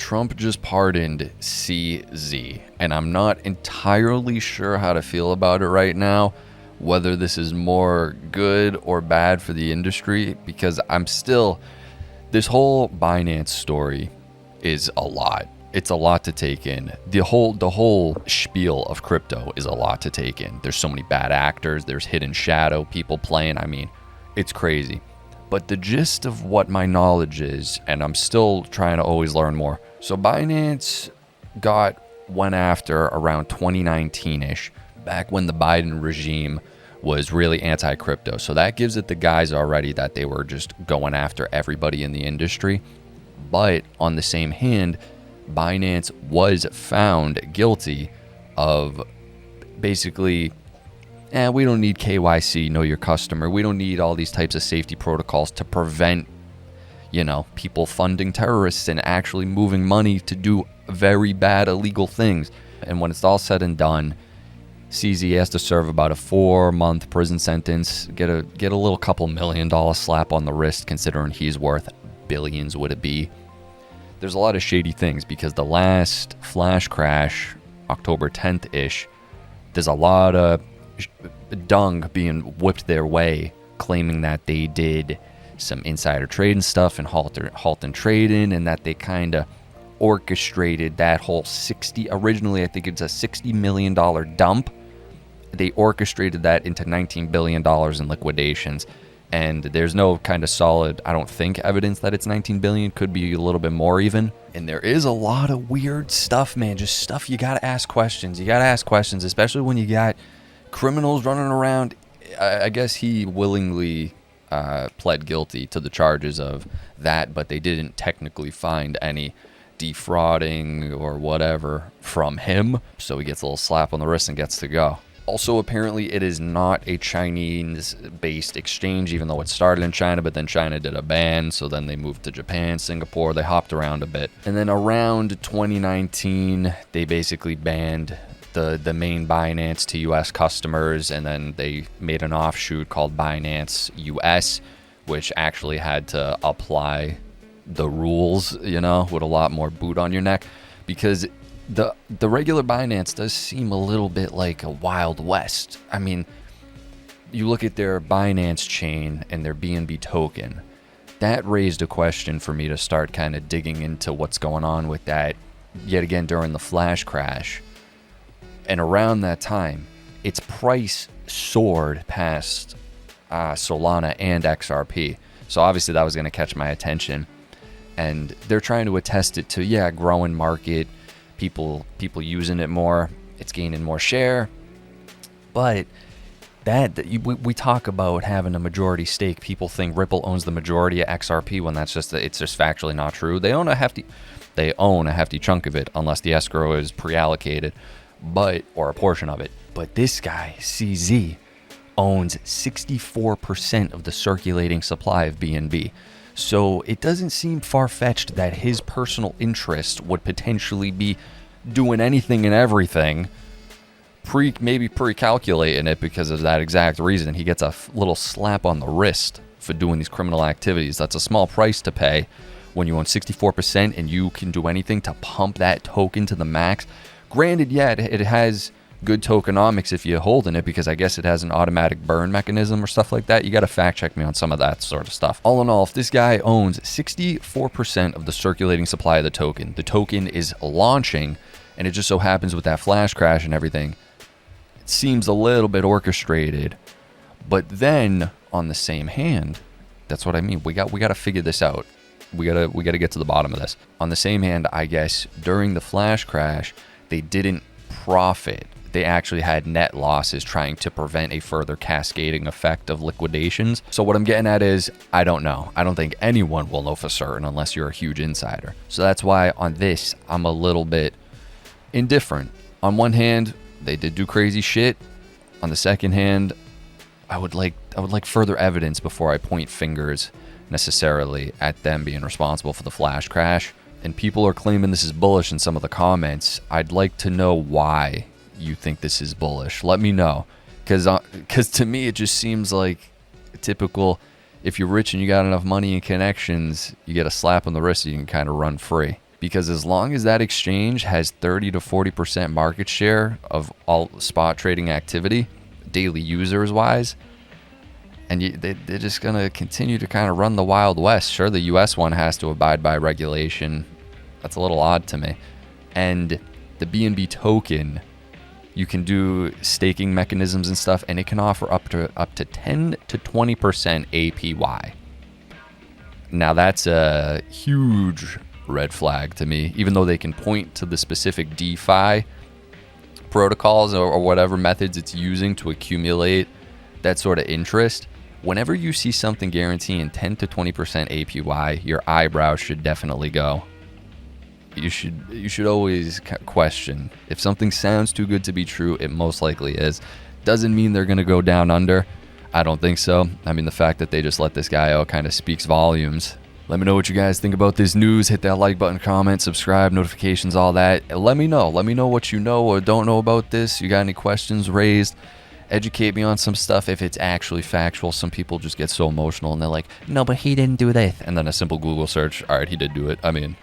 Trump just pardoned CZ, and I'm not entirely sure how to feel about it right now, whether this is more good or bad for the industry, because this whole Binance story is a lot. It's a lot to take in. The whole spiel of crypto is a lot to take in. There's so many bad actors, there's hidden shadow people playing. I mean, it's crazy. But the gist of what my knowledge is, and I'm still trying to always learn more. So Binance went after around 2019-ish, back when the Biden regime was really anti-crypto. So that gives it the guise already that they were just going after everybody in the industry. But on the same hand, Binance was found guilty of basically, we don't need KYC, know your customer. We don't need all these types of safety protocols to prevent, people funding terrorists and actually moving money to do very bad illegal things. And when it's all said and done, CZ has to serve about a 4-month prison sentence, get a little couple $1 million slap on the wrist, considering he's worth billions, would it be? There's a lot of shady things, because the last flash crash, October 10th-ish, there's a lot of dung being whipped their way, claiming that they did some insider trading stuff and halting trading, and that they kind of orchestrated that whole originally I think it's a $60 million dump. They orchestrated that into $19 billion in liquidations. And there's no kind of solid, I don't think, evidence that it's 19 billion. Could be a little bit more even. And there is a lot of weird stuff, man. Just stuff you gotta ask questions. You gotta ask questions, especially when you got criminals running around. I guess he willingly pled guilty to the charges of that, but they didn't technically find any defrauding or whatever from him. So he gets a little slap on the wrist and gets to go. Also, apparently, it is not a Chinese-based exchange, even though it started in China, but then China did a ban, so then they moved to Japan, Singapore. They hopped around a bit. And then around 2019, they basically banned the main Binance to U.S. customers, and then they made an offshoot called Binance US, which actually had to apply the rules, with a lot more boot on your neck, because the regular Binance does seem a little bit like a Wild West. I mean, you look at their Binance chain and their BNB token. That raised a question for me to start kind of digging into what's going on with that yet again during the flash crash. And around that time, its price soared past Solana and XRP. So obviously that was going to catch my attention. And they're trying to attest it to, growing market, people using it more, it's gaining more share. But we talk about having a majority stake. People think Ripple owns the majority of XRP when it's just factually not true. They own a hefty chunk of it, unless the escrow is pre-allocated, or a portion of it. But this guy, CZ, owns 64% of the circulating supply of BNB. So it doesn't seem far-fetched that his personal interest would potentially be doing anything and everything, maybe pre-calculating it, because of that exact reason. He gets a little slap on the wrist for doing these criminal activities. That's a small price to pay when you own 64% and you can do anything to pump that token to the max. Granted, it has good tokenomics if you're holding it, because I guess it has an automatic burn mechanism or stuff like that. You got to fact check me on some of that sort of stuff. All in all, if this guy owns 64% of the circulating supply of the token is launching, and it just so happens with that flash crash and everything, it seems a little bit orchestrated. But then on the same hand, that's what I mean. We got to figure this out. We got to get to the bottom of this. On the same hand, I guess during the flash crash, they didn't profit. They actually had net losses, trying to prevent a further cascading effect of liquidations. So what I'm getting at is, I don't know. I don't think anyone will know for certain unless you're a huge insider. So that's why on this, I'm a little bit indifferent. On one hand, they did do crazy shit. On the second hand, I would like further evidence before I point fingers necessarily at them being responsible for the flash crash. And people are claiming this is bullish in some of the comments. I'd like to know why you think this is bullish. Let me know, because to me it just seems like typical, if you're rich and you got enough money and connections, you get a slap on the wrist and you can kind of run free. because as long as that exchange has 30 to 40% market share of all spot trading activity, daily users wise, and they're just going to continue to kind of run the Wild West. Sure, the US one has to abide by regulation. That's a little odd to me. And the BNB token, you can do staking mechanisms and stuff, and it can offer up to 10 to 20% APY. Now that's a huge red flag to me, even though they can point to the specific DeFi protocols or whatever methods it's using to accumulate that sort of interest. Whenever you see something guaranteeing 10 to 20% APY, your eyebrows should definitely go. You should always question. If something sounds too good to be true, it most likely is. Doesn't mean they're going to go down under. I don't think so. I mean, the fact that they just let this guy out kind of speaks volumes. Let me know what you guys think about this news. Hit that like button, comment, subscribe, notifications, all that. Let me know. Let me know what you know or don't know about this. You got any questions raised? Educate me on some stuff if it's actually factual. Some people just get so emotional and they're like, no, but he didn't do this. And then a simple Google search. All right, he did do it. I mean...